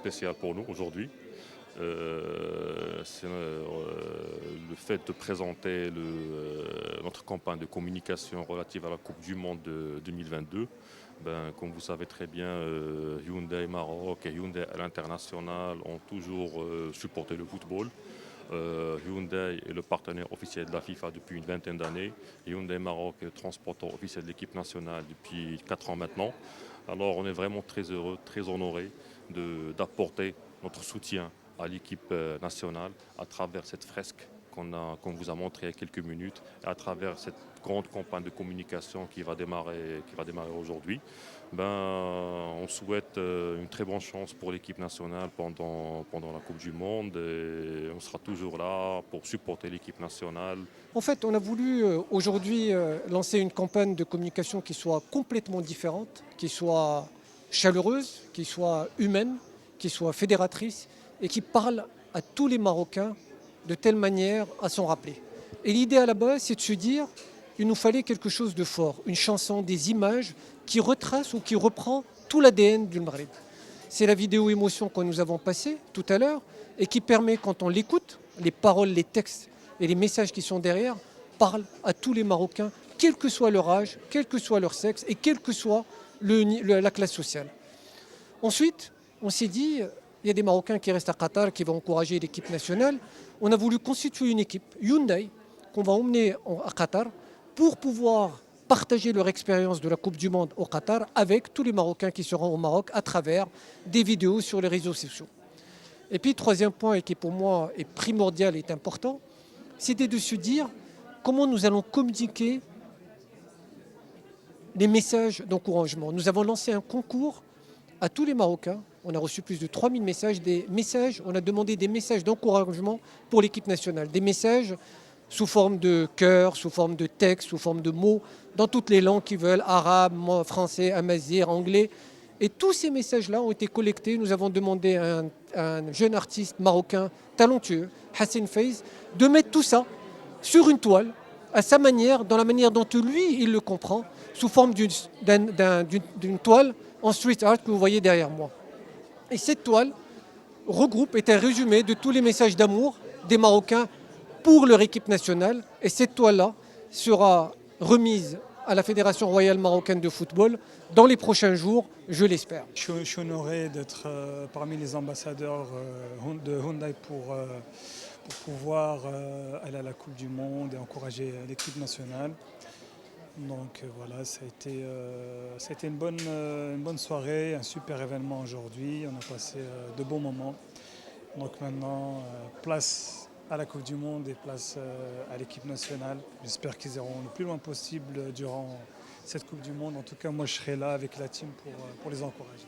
spécial pour nous aujourd'hui. C'est le fait de présenter notre campagne de communication relative à la Coupe du Monde de 2022. Comme vous savez très bien, Hyundai Maroc et Hyundai à l'international ont toujours supporté le football. Hyundai est le partenaire officiel de la FIFA depuis une vingtaine d'années. Hyundai Maroc est le transporteur officiel de l'équipe nationale depuis 4 ans maintenant. Alors on est vraiment très heureux, très honoré d'apporter notre soutien à l'équipe nationale à travers cette fresque qu'on vous a montrée il y a quelques minutes, et à travers cette grande campagne de communication qui va démarrer aujourd'hui. On souhaite une très bonne chance pour l'équipe nationale pendant la Coupe du Monde, et on sera toujours là pour supporter l'équipe nationale. En fait, on a voulu aujourd'hui lancer une campagne de communication qui soit complètement différente, qui soit chaleureuse, qui soit humaine, qui soit fédératrice et qui parle à tous les Marocains de telle manière à s'en rappeler. Et l'idée à la base, c'est de se dire qu'il nous fallait quelque chose de fort, une chanson, des images qui retrace ou qui reprend tout l'ADN du Maghreb. C'est la vidéo émotion que nous avons passée tout à l'heure et qui permet, quand on l'écoute, les paroles, les textes et les messages qui sont derrière parlent à tous les Marocains, quel que soit leur âge, quel que soit leur sexe et quelle que soit la classe sociale. Ensuite, on s'est dit, il y a des Marocains qui restent à Qatar, qui vont encourager l'équipe nationale. On a voulu constituer une équipe Hyundai qu'on va emmener à Qatar pour pouvoir partager leur expérience de la Coupe du Monde au Qatar avec tous les Marocains qui seront au Maroc à travers des vidéos sur les réseaux sociaux. Et puis, troisième point, et qui pour moi est primordial et est important, c'était de se dire comment nous allons communiquer les messages d'encouragement. Nous avons lancé un concours à tous les Marocains. On a reçu plus de 3000 messages. On a demandé des messages d'encouragement pour l'équipe nationale. Des messages sous forme de cœur, sous forme de texte, sous forme de mots, dans toutes les langues qu'ils veulent, arabe, français, amazigh, anglais. Et tous ces messages-là ont été collectés. Nous avons demandé à un jeune artiste marocain talentueux, Hassan Faiz, de mettre tout ça sur une toile, à sa manière, dans la manière dont lui, il le comprend, sous forme d'une toile en street art que vous voyez derrière moi. Et cette toile regroupe, est un résumé de tous les messages d'amour des Marocains pour leur équipe nationale. Et cette toile-là sera remise à la Fédération royale marocaine de football dans les prochains jours, je l'espère. Je suis honoré d'être parmi les ambassadeurs de Hyundai pour pouvoir aller à la Coupe du Monde et encourager l'équipe nationale. Donc voilà, ça a été une bonne soirée, un super événement aujourd'hui. On a passé de bons moments. Donc maintenant, place à la Coupe du Monde et place à l'équipe nationale. J'espère qu'ils iront le plus loin possible durant cette Coupe du Monde. En tout cas, moi je serai là avec la team pour les encourager.